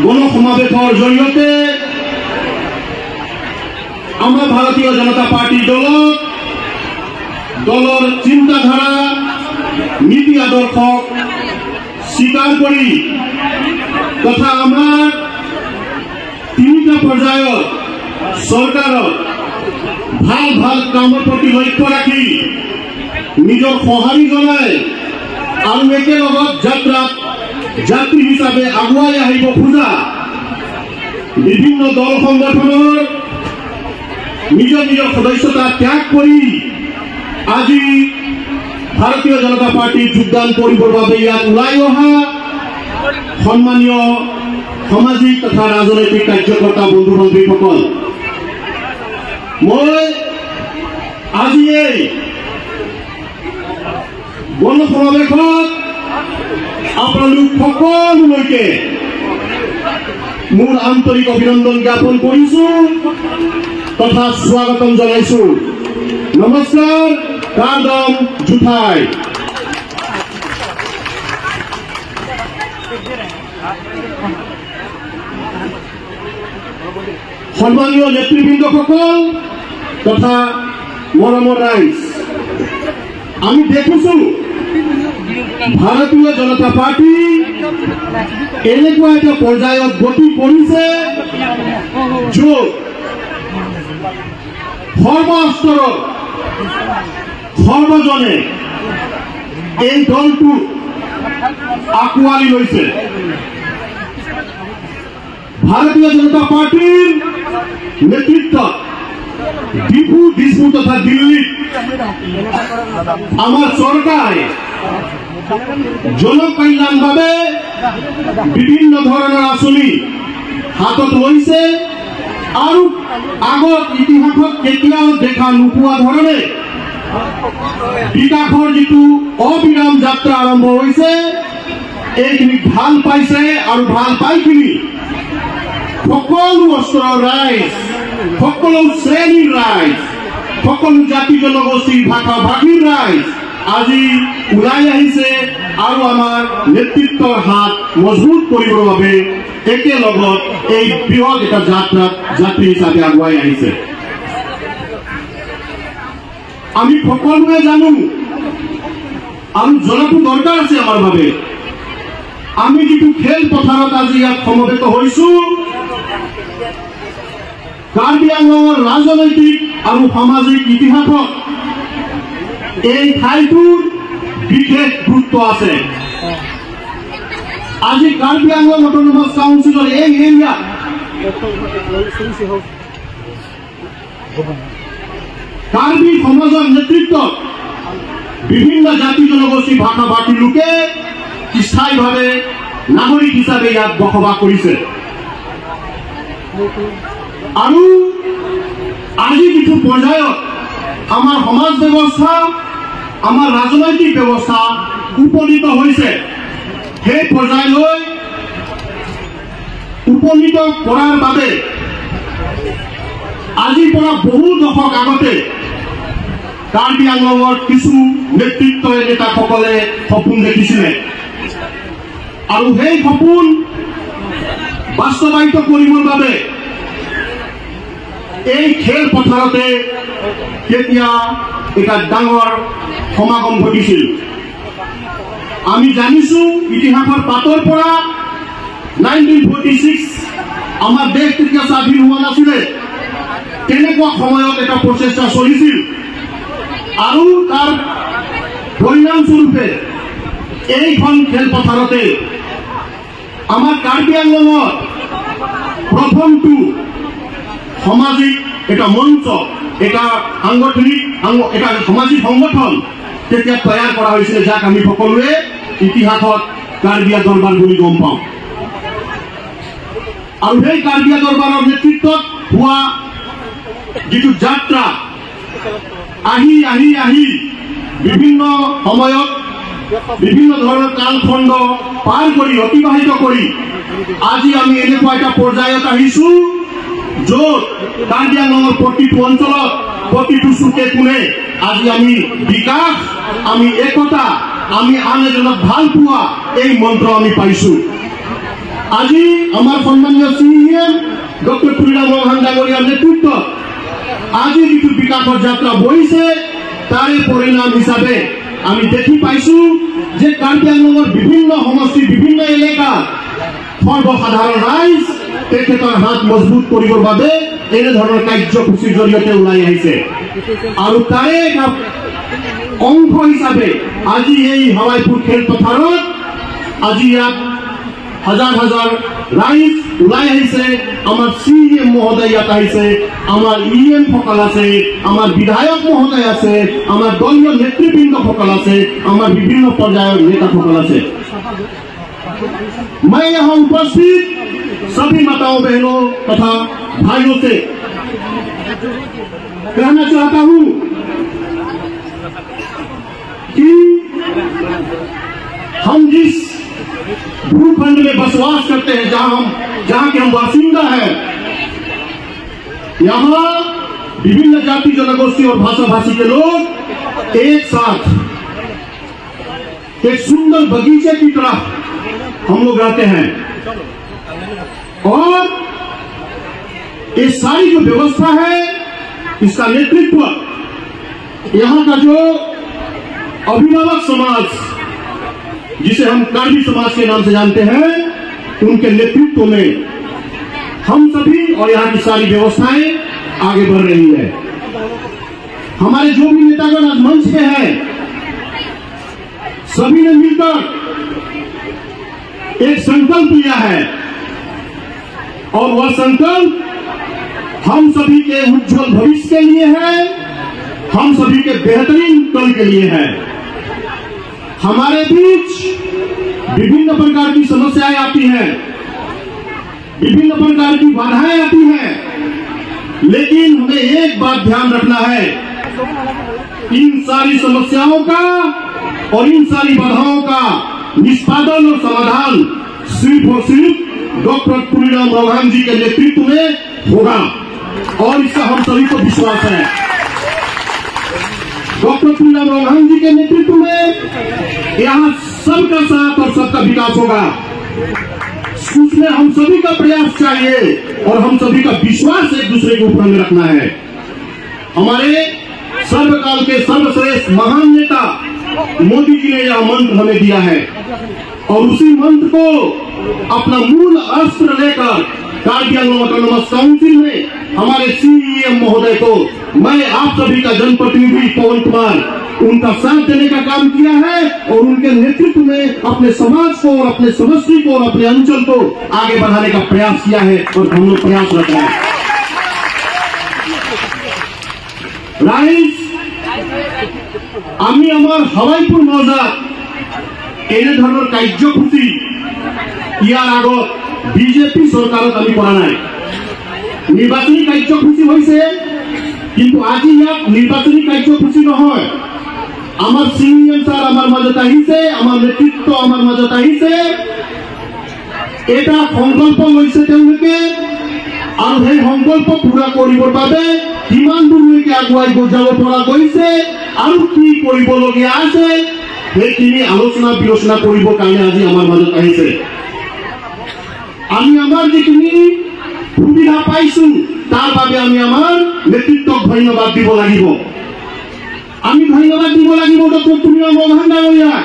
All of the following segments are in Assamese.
গণসমাবেশৰ জৰিয়তে আমৰা ভাৰতীয় জনতা পাৰ্টি দলৰ চিন্তাধাৰা নীতি আদৰ্শ স্বীকাৰ কৰি তথা আমাৰ তিনিটা পৰ্যায়ত সৰকাৰত ভাল ভাল কামৰ প্ৰতি লক্ষ্য ৰাখি নিজৰ সঁহাৰি জনাই আৰু একেলগত যাত্ৰাত যাত্ৰী হিচাপে আগুৱাই আহিব খোজা বিভিন্ন দল সংগঠনৰ নিজৰ নিজৰ সদস্যতা ত্যাগ কৰি আজি ভাৰতীয় জনতা পাৰ্টিৰ যোগদান কৰিবৰ বাবে ইয়াত ওলাই অহা সন্মানীয় সামাজিক তথা ৰাজনৈতিক কাৰ্যকৰ্তা বন্ধু বান্ধৱীসকল, মই আজি এই গণসমাবেশত আপোনালোক সকলোলৈকে মোৰ আন্তৰিক অভিনন্দন জ্ঞাপন কৰিছো তথা স্বাগতম জনাইছো। নমস্কাৰ, কাদম জুথাই। সন্মানীয় নেতৃবৃন্দসকল তথা মৰমৰ ৰাইজ, আমি দেখিছো ভাৰতীয় জনতা পাৰ্টি এনেকুৱা এটা পৰ্যায়ত গতি কৰিছে য'ত সৰ্বস্তৰত সৰ্বজনে এই দলটো আঁকোৱালি লৈছে। ভাৰতীয় জনতা পাৰ্টিৰ নেতৃত্বত ডিপু দিছপুৰ তথা দিল্লীত আমাৰ চৰকাৰে জনকল্যাণ বাবে বিভিন্ন ধৰণৰ আঁচনি হাতত লৈছে আৰু আগত ইতিহাসত কেতিয়াও দেখা নোপোৱা ধৰণে বিকাশৰ যিটো অবিৰাম যাত্ৰা আৰম্ভ হৈছে এইখিনি ভাল পাইছে আৰু ভাল পাইখিনি সকলো স্তৰৰ ৰাইজ, সকলো শ্ৰেণীৰ ৰাইজ, সকলো জাতি জনগোষ্ঠীৰ ভাষা ভাষীৰ ৰাইজ আজি ওলাই আহিছে আৰু আমাৰ নেতৃত্বৰ হাত মজবুত কৰিবৰ বাবে একেলগত এই বৃহৎ এটা যাত্ৰাত যাত্ৰী হিচাপে আগুৱাই আহিছে। আমি সকলোৱে জানো আৰু জনাটো দৰকাৰ আছে আমাৰ বাবে, আমি যিটো খেল পথাৰত আজি ইয়াত সমবেত হৈছো কাৰ্বি আংলঙৰ ৰাজনৈতিক আৰু সামাজিক ইতিহাসত এই ঠাইটোৰ বিশেষ গুৰুত্ব আছে। আজি কাৰ্বি আংলং অটোনমাস কাউন্সিলৰ এই এৰিয়া কাৰ্বি সমাজৰ নেতৃত্বত বিভিন্ন জাতি জনগোষ্ঠী ভাষা ভাষীৰ লোকে স্থায়ীভাৱে নাগৰিক হিচাপে ইয়াত বসবাস কৰিছে আৰু আজি যিটো পৰ্যায়ত আমাৰ সমাজ ব্যৱস্থা, আমাৰ ৰাজনৈতিক ব্যৱস্থা উপনীত হৈছে, সেই পৰ্যায়লৈ উপনীত কৰাৰ বাবে আজিৰ পৰা বহু দশক আগতে কাৰ্বি আংলঙৰ কিছু নেতৃত্বৰে নেতাসকলে সপোন দেখিছিলে আৰু সেই সপোন বাস্তৱায়িত কৰিবৰ বাবে এই খেল পথাৰতে কেতিয়া এটা ডাঙৰ সমাগম ঘটিছিল। আমি জানিছো ইতিহাসৰ পাতৰ পৰা 1946 আমাৰ দেশ তেতিয়া স্বাধীন হোৱা নাছিলে, তেনেকুৱা সময়ত এটা প্ৰচেষ্টা চলিছিল আৰু তাৰ পৰিণামস্বৰূপে এইখন খেলপথাৰতে আমাৰ কাৰ্বি আংলঙত প্ৰথমটো সামাজিক এটা মঞ্চ, এটা সাংগঠনিক এটা সামাজিক সংগঠন তেতিয়া তৈয়াৰ কৰা হৈছিল, যাক আমি সকলোৱে ইতিহাসত কাৰ্বিয়া দৰবাৰ বুলি গম পাওঁ। আৰু সেই কাৰ্বিয়া দৰবাৰৰ নেতৃত্বত হোৱা যিটো যাত্ৰা আহি আহি আহি বিভিন্ন সময়ত বিভিন্ন ধৰণৰ কালখণ্ড পাৰ কৰি অতিবাহিত কৰি আজি আমি এনেকুৱা এটা পৰ্যায়ত আহিছো য'ত কাৰ্বি আংলঙৰ প্ৰতিটো অঞ্চলত প্ৰতিটো চুকে কোণে আজি আমি বিকাশ, আমি একতা, আমি আন এজনক ভাল পোৱা এই মন্ত্ৰ আমি পাইছো। আজি আমাৰ সম্মানীয় সিএম ডক্টৰ তুলিৰাম মোহন ডাঙৰিয়াৰ নেতৃত্ব আজি যিটো বিকাশৰ যাত্ৰা বহিছে তাৰে পৰিণাম হিচাপে আমি দেখি পাইছো যে কাৰ্বি আংলঙৰ বিভিন্ন সমষ্টি বিভিন্ন এলেকা সৰ্বসাধাৰণ ৰাইজ তেখেতৰ হাত মজবুত কৰিবৰ বাবে এনে ধৰণৰ কাৰ্যসূচীৰ জৰিয়তে ওলাই আহিছে আৰু তাৰে অংশ হিচাপে আজি এই হাৱাইপুৰ খেলপথাৰত আজি ইয়াত হাজাৰ হাজাৰ ৰাইজ ওলাই আহিছে আমাৰ সিএম মহোদয় ইয়াত আহিছে আমাৰ ইএম সকল আছে আমাৰ বিধায়ক মহোদয় আছে আমাৰ দলীয় নেতৃবৃন্দ সকল আছে আমাৰ বিভিন্ন পৰ্যায়ৰ নেতা সকল আছে मैं यहाँ उपस्थित सभी माताओं बहनों तथा भाइयों से कहना चाहता हूँ कि हम जिस भूखंड में बसवास करते हैं जहाँ के हम बासिंदा हैं यहाँ विभिन्न जाति जनगोष्ठी और भाषा भाषी के लोग एक साथ एक सुंदर बगीचे की तरह हम लोग रहते हैं और ये सारी जो व्यवस्था है इसका नेतृत्व यहाँ का जो अभिभावक समाज जिसे हम कार्बी समाज के नाम से जानते हैं उनके नेतृत्व में हम सभी और यहाँ की सारी व्यवस्थाएं आगे बढ़ रही है हमारे जो भी नेतागण आज मंच पे हैं सभी ने मिलकर एक संकल्प लिया है और वह संकल्प हम सभी के उज्जवल भविष्य के लिए है हम सभी के बेहतरीन कल के लिए है हमारे बीच विभिन्न प्रकार की समस्याएं आती हैं विभिन्न प्रकार की बाधाएं आती हैं लेकिन हमें एक बात ध्यान रखना है इन सारी समस्याओं का और इन सारी बाधाओं का निष्पादन और समाधान सिर्फ और सिर्फ डॉक्टर तुलिराम मोहन जी के नेतृत्व में होगा और इसका हम सभी को विश्वास है डॉक्टर तुलिराम मोहन जी के नेतृत्व में यहाँ सबका साथ और सबका विकास होगा उसमें हम सभी का प्रयास चाहिए और हम सभी का विश्वास एक दूसरे के ऊपर में रखना है हमारे सर्वकाल के सर्वश्रेष्ठ महान नेता मोदी जी ने यह मंत्र हमें दिया है और उसी मंत्र को अपना मूल अस्त्र लेकर कार्बी आंगलॉन्ग ऑटोनोमस काउंसिल में हमारे सीएम महोदय को मैं आप सभी का जनप्रतिनिधि पवन कुमार उनका साथ देने का काम किया है और उनके नेतृत्व में अपने समाज को और अपने समष्टि को और अपने अंचल को आगे बढ़ाने का प्रयास किया है और हम लोग प्रयासरत हैं राइज আমি আমার হাৱাইপুৰ মৌজাত এনে ধৰণৰ কাৰ্যসূচী ইয়াৰ আগত বিজেপি চৰকাৰত আমি কৰা নাই নিৰ্বাচনী কাৰ্যসূচী হৈছে কিন্তু আজি ইয়াত নিৰ্বাচনী কাৰ্যসূচী নহয় আমাৰ সিনিয়ৰ ছাৰ আমাৰ মাজত আহিছে আমাৰ নেতৃত্ব আমাৰ মাজত আহিছে এটা সংকল্প লৈছে তেওঁলোকে আৰু সেই সংকল্প পূৰা কৰিবৰ বাবে কিমান দূৰলৈকে আগুৱাই যাব পৰা গৈছে আৰু কি কৰিবলগীয়া আছে সেইখিনি আলোচনা বিলোচনা কৰিবৰ কাৰণে আজি আমাৰ মাজত আহিছে আমি আমাৰ যিখিনি সুবিধা পাইছো তাৰ বাবে আমি আমাৰ নেতৃত্বক ধন্যবাদ দিব লাগিব আমি ধন্যবাদ দিব লাগিব ডক্টৰ তুলিৰাম মোহন ডাঙৰীয়াক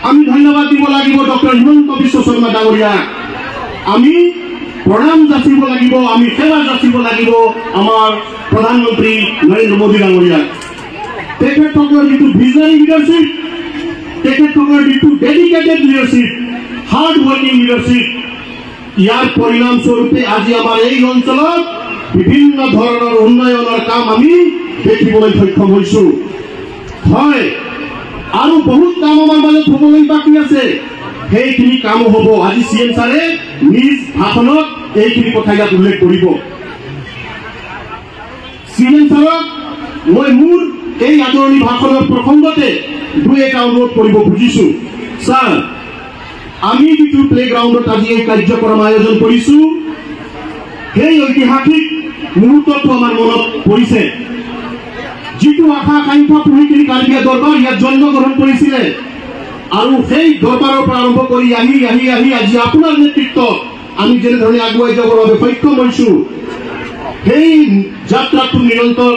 আমি ধন্যবাদ দিব লাগিব ডক্টৰ হিমন্ত বিশ্ব শৰ্মা ডাঙৰীয়াক আমি প্ৰণাম যাচিব লাগিব আমি সেৱা যাচিব লাগিব আমাৰ প্ৰধানমন্ত্ৰী নৰেন্দ্ৰ মোদী ডাঙৰীয়াক তেখেতসকলৰ যিটো ভিজনাৰী লিডাৰশ্বিপ তেখেতসকলৰ যিটো dedicated leadership hard working leadership ইয়াৰ পৰিণাম স্বৰূপে আজি আমাৰ এই অঞ্চলত বিভিন্ন ধৰণৰ উন্নয়নৰ কাম আমি দেখিবলৈ সক্ষম হৈছো হয় আৰু বহুত কাম আমাৰ মাজত হ'বলৈ বাকী আছে সেইখিনি কাম হ'ব আজি সিএম ছাৰে নিজ ভাষণত এইখিনি কথা ইয়াত উল্লেখ কৰিব সিএম ছাৰক মই মোৰ এই আদৰণি ভাষণৰ প্ৰসংগতে দুই এটা অনুৰোধ কৰিব খুজিছো ছাৰ আমি যিটো প্লেগ্ৰাউণ্ডত আজি এই কাৰ্যক্ৰম আয়োজন কৰিছো সেই ঐতিহাসিক মুহূৰ্তটো আমাৰ মনত পৰিছে যিটো আশা আকাংক্ষা পুহি কাৰ্বিয়া দৰবাৰ ইয়াত জন্মগ্ৰহণ কৰিছিলে আৰু সেই দৰবাৰৰ পৰা আৰম্ভ কৰি আহি আহি আহি আজি আপোনাৰ নেতৃত্বত আমি যেনেধৰণে আগুৱাই যাবৰ বাবে সক্ষম হৈছো সেই যাত্ৰাটো নিৰন্তৰ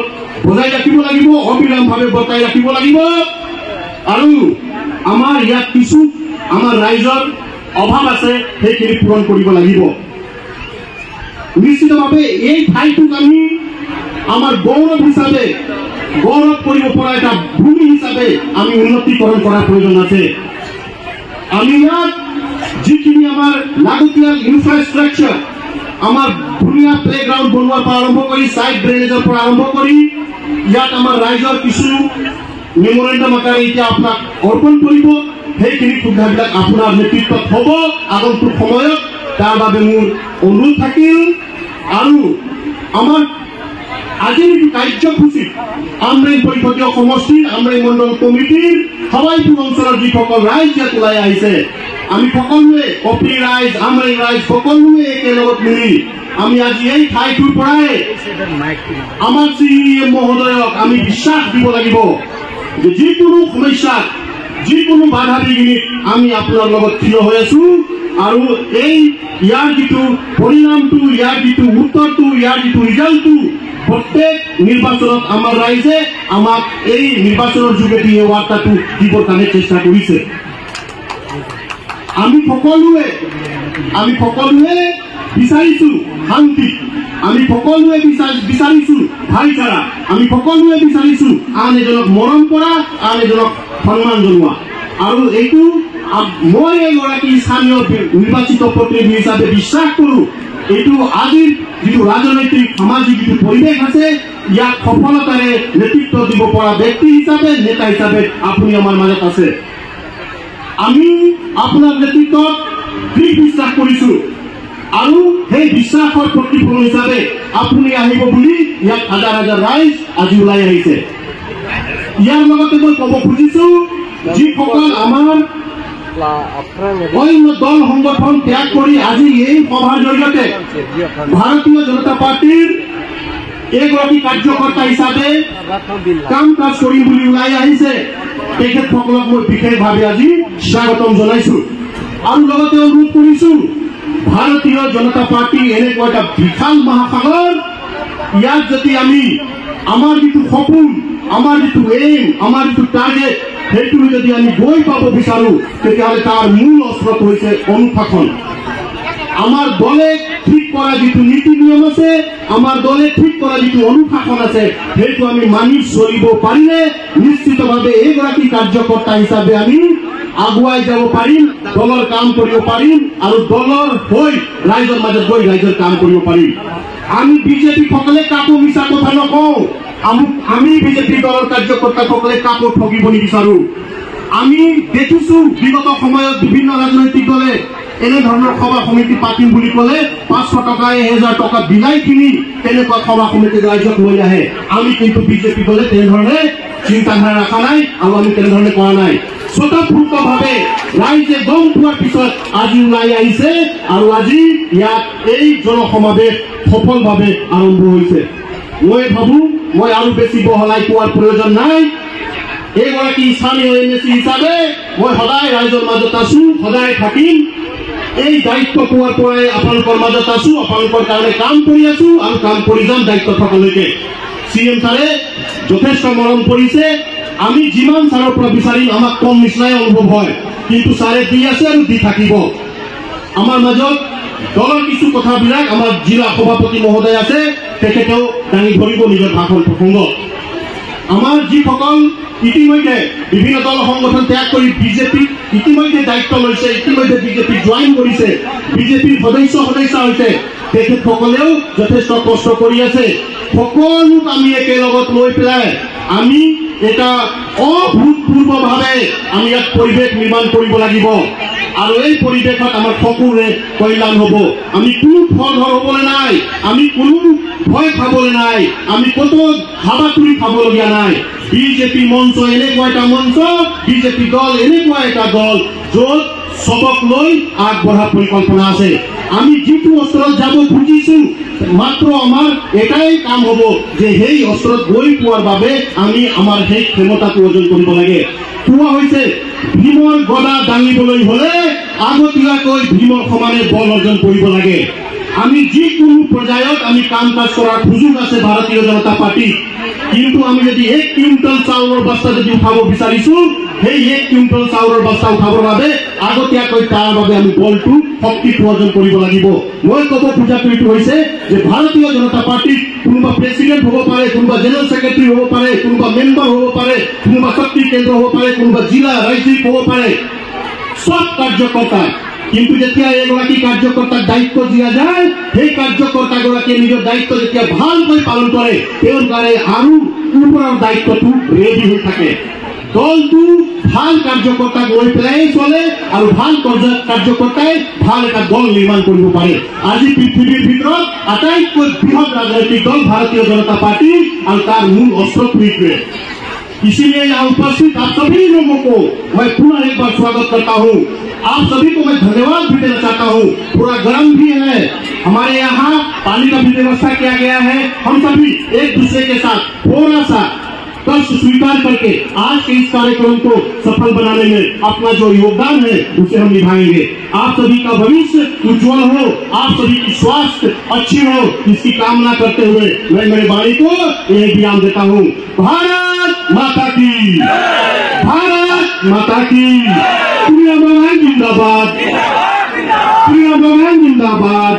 বজাই ৰাখিব লাগিব অবিৰামভাৱে বজাই ৰাখিব লাগিব আৰু আমাৰ ইয়াত কিছু আমাৰ ৰাইজৰ অভাৱ আছে সেইখিনি পূৰণ কৰিব লাগিব নিশ্চিতভাৱে এই ঠাইটোক আমি আমাৰ গৌৰৱ হিচাপে গৌৰৱ কৰিব পৰা এটা ভূমি হিচাপে আমি উন্নতিকৰণ কৰাৰ প্ৰয়োজন আছে আমি ইয়াত যিখিনি আমাৰ লাগতিয়াল ইনফ্ৰাষ্ট্ৰাকচাৰ আমাৰ ধুনীয়া প্লেগ্ৰাউণ্ড বনোৱাৰ পৰা আৰম্ভ কৰি সাইড ড্ৰেনেজৰ পৰা আৰম্ভ কৰি ইয়াত আমাৰ ৰাইজৰ কিছু মেমৰেণ্ডাম আকাৰে এতিয়া আপোনাক অৰ্পণ কৰিব সেইখিনি সুবিধাবিলাক আপোনাৰ নেতৃত্বত হ'ব আগন্তুক সময়ত তাৰ বাবে মোৰ অনুৰোধ থাকিল আৰু আমাৰ আজিৰ কাৰ্যসূচী আমৰেং পৰিষদীয় সমষ্টিৰ আমৰেং মণ্ডল কমিটিৰ সবাইপুৰ অঞ্চলৰ যিসকল ৰাইজ ইয়াত ওলাই আহিছে আমি সকলোৱে কপি ৰাইজ আমৰেং ৰাইজ সকলোৱে একেলগত মিলি আমি আজি এই ঠাইটোৰ পৰাই আমাৰ চিএম মহোদয়ক আমি বিশ্বাস দিব লাগিব যে যিকোনো সমস্যাত যিকোনো বাধা বিঘিনিত আমি আপোনাৰ লগত থিয় হৈ আছো আৰু এই ইয়াৰ যিটো পৰিণামটো ইয়াৰ যিটো উত্তৰটো ইয়াৰ যিটো ৰিজাল্টটো প্ৰত্যেক নিৰ্বাচনত আমাৰ ৰাইজে আমাক এই নিৰ্বাচনৰ যোগেদি এই বাৰ্তাটো দিবৰ কাৰণে চেষ্টা কৰিছে আমি সকলোৱে বিচাৰিছো শান্তি আমি সকলোৱে বিচাৰিছো ভাইচাৰা আমি সকলোৱে বিচাৰিছো আন এজনক মৰম কৰা আন এজনক সন্মান জনোৱা আৰু এইটো মই এগৰাকী স্থানীয় নিৰ্বাচিত প্ৰতিনিধি হিচাপে বিশ্বাস কৰো এইটো আজিৰ যিটো ৰাজনৈতিক সামাজিক যিটো পৰিৱেশ আছে ইয়াক সফলতাৰে নেতৃত্ব দিব পৰা ব্যক্তি হিচাপে নেতা হিচাপে আপুনি আমাৰ মাজত আছে আমি আপোনাৰ নেতৃত্বত দৃঢ় বিশ্বাস কৰিছো আৰু সেই বিশ্বাসৰ প্ৰতিফলন হিচাপে আপুনি আহিব বুলি ইয়াত হাজাৰ হাজাৰ ৰাইজ আজি ওলাই আহিছে ইয়াৰ লগতে মই ক'ব খুজিছো যিসকল আমাৰ অন্য দল সংগঠন ত্যাগ কৰি আজি এই সভাৰ জৰিয়তে ভাৰতীয় জনতা পাৰ্টিৰ এগৰাকী কাৰ্যকৰ্তা হিচাপে কাম কাজ কৰিম বুলি ওলাই আহিছে তেখেতসকলক মই বিশেষভাৱে আজি স্বাগতম জনাইছো আৰু লগতে অনুৰোধ কৰিছো ভাৰতীয় জনতা পাৰ্টি এনেকুৱা এটা বিশাল মহাসাগৰ ইয়াত যদি আমি আমাৰ যিটো সপোন আমাৰ যিটো এইম আমাৰ যিটো টাৰ্গেট সেইটো যদি আমি গৈ পাব বিচাৰো তেতিয়াহ'লে তাৰ মূল অস্ত্ৰটো হৈছে অনুশাসন আমাৰ দলে ঠিক কৰা যিটো নীতি নিয়ম আছে আমাৰ দলে ঠিক কৰা যিটো অনুশাসন আছে সেইটো আমি মানি চলিব পাৰিলে নিশ্চিতভাৱে এগৰাকী কাৰ্যকৰ্তা হিচাপে আমি আগুৱাই যাব পাৰিম দলৰ কাম কৰিব পাৰিম আৰু দলৰ হৈ ৰাইজৰ মাজত গৈ ৰাইজৰ কাম কৰিব পাৰিম আমি বিজেপি সকলে কাকো মিছা কথা নকওঁ আমি বিজেপি দলৰ কাৰ্যকৰ্তাসকলে কাকো ঠগিব নিবিচাৰো আমি দেখিছো বিগত সময়ত বিভিন্ন ৰাজনৈতিক দলে এনেধৰণৰ সভা সমিতি পাতিম বুলি ক'লে 500 টকা 1000 টকা বিলাই কিনি তেনেকুৱা সভা সমিতি ৰাইজক লৈ আহে আমি কিন্তু বিজেপি দলে তেনেধৰণে চিন্তাধাৰা ৰখা নাই আৰু আমি তেনেধৰণে কৰা নাই স্বতঃস্ফূৰ্তভাৱে ৰাইজে গম পোৱাৰ পিছত আজি ওলাই আহিছে আৰু আজি ইয়াত এই জনসমাৱেশ সফলভাৱে আৰম্ভ হৈছে মই ভাবো মই আৰু বেছি বহলাই কোৱাৰ প্ৰয়োজন নাই এগৰাকী স্থানীয় এমএলচি হিচাপে মই সদায় ৰাইজৰ মাজত আছো সদায় থাকিম এই দায়িত্ব পোৱাৰ পৰাই আপোনালোকৰ মাজত আছো আপোনালোকৰ কাৰণে কাম কৰি আছো আৰু কাম কৰি যাম দায়িত্ব থকালৈকে চিএম ছাৰে যথেষ্ট মৰম কৰিছে আমি যিমান ছাৰৰ পৰা বিচাৰিম আমাক কম নিচিনাই অনুভৱ হয় কিন্তু ছাৰে দি আছে আৰু দি থাকিব আমাৰ মাজত দলৰ কিছু কথাবিলাক আমাৰ জিলা সভাপতি মহোদয় আছে তেখেতেও দাঙি ধৰিব নিজৰ ভাষণ প্ৰসংগত আমাৰ যিসকল ইতিমধ্যে বিভিন্ন দল সংগঠন ত্যাগ কৰি বিজেপি ইতিমধ্যে দায়িত্ব লৈছে ইতিমধ্যে বিজেপি জইন কৰিছে বিজেপিৰ সদস্য হৈছে তেখেতসকলেও যথেষ্ট কষ্ট কৰি আছে সকলোক আমি একেলগত লৈ পেলাই আমি এটা অভূতপূৰ্বভাৱে আমি ইয়াত পৰিৱেশ নিৰ্মাণ কৰিব লাগিব আৰু এই পৰিৱেশত আমাৰ সকলোৰে কল্যাণ হ'ব আমি কোনো ফল হ'বলৈ নাই আমি কোনো ভয় খাবলৈ নাই আমি কতো হাবাতুৰি খাবলগীয়া নাই বিজেপি মঞ্চ এনেকুৱা এটা মঞ্চ বিজেপি দল এনেকুৱা এটা দল য'ত সবক লৈ আগবঢ়া পৰিকল্পনা আছে আমি যিটো অস্ত্ৰত যাব খুজিছো মাত্ৰ আমাৰ এটাই কাম হ'ব যে সেই অস্ত্ৰত গৈ পোৱাৰ বাবে আমি আমাৰ সেই ক্ষমতাটো অৰ্জন কৰিব লাগে কোৱা হৈছে ভীমৰ গদা দাঙিবলৈ হলে আগতীয়াকৈ ভীমৰ সমানে বল অৰ্জন কৰিব লাগে। আমি যিকোনো পৰ্যায়ত আমি কাম কাজ কৰাৰ সুযোগ আছে ভাৰতীয় জনতা পাৰ্টি, কিন্তু আমি যদি 1 কুইণ্টল চাউলৰ বস্তা যদি উঠাব বিচাৰিছো, সেই 1 কুইণ্টল চাউলৰ বস্তা উঠাবৰ বাবে আগতীয়াকৈ তাৰ বাবে আমি বলটো শক্তিটো অৰ্জন কৰিব লাগিব। মই ক'ব খোজাটো এইটো হৈছে যে ভাৰতীয় জনতা পাৰ্টিত কোনোবা প্ৰেচিডেণ্ট হ'ব পাৰে, কোনোবা জেনেৰেল ছেক্ৰেটাৰী হ'ব পাৰে, কোনোবা মেম্বাৰ হ'ব পাৰে, কোনোবা শক্তি কেন্দ্ৰ হ'ব পাৰে, কোনোবা জিলা ৰাজ্যিক হ'ব পাৰে, সব কাৰ্যকৰ্তা। কিন্তু যেতিয়া এগৰাকী কাৰ্যকৰ্তাক দায়িত্ব দিয়া যায়, সেই কাৰ্যকৰ্তাগৰাকীয়ে নিজৰ দায়িত্ব যেতিয়া ভালকৈ পালন কৰে, তেওঁৰ কাৰণে আৰু ওপৰৰ দায়িত্বটো ৰেডি হৈ থাকে। দলটো ভাল কাৰ্যকৰ্তাক লৈ পেলাই চলে আৰু ভাল কাৰ্যকৰ্তাই ভাল এটা দল নিৰ্মাণ কৰিব পাৰে। আজি পৃথিৱীৰ ভিতৰত আটাইতকৈ বৃহৎ ৰাজনৈতিক দল ভাৰতীয় জনতা পাৰ্টি আৰু তাৰ মূল অস্ত্ৰটো এইটোৱে। इसीलिए यहाँ उपस्थित आप सभी लोगों को मैं पुनः एक बार स्वागत करता हूँ। आप सभी को मैं धन्यवाद भी देना चाहता हूँ। पूरा गर्म भी है, हमारे यहाँ पानी का भी व्यवस्था किया गया है। हम सभी एक दूसरे के साथ थोड़ा सा कष्ट स्वीकार करके आज के इस कार्यक्रम को सफल बनाने में अपना जो योगदान है उसे हम निभाएंगे। आप सभी का भविष्य उज्जवल हो, आप सभी की स्वास्थ्य अच्छी हो, इसकी कामना करते हुए मैं मेरे वाणी को यह विराम देता हूँ। भारत माता की, भारत माता की, प्रिय भगवान जिंदाबाद, प्रिय भगवान जिंदाबाद,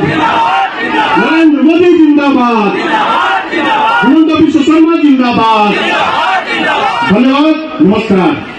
नरेंद्र मोदी जिंदाबाद, हिमंत बिश्व शर्मा जिंदाबाद। धन्यवाद, नमस्कार।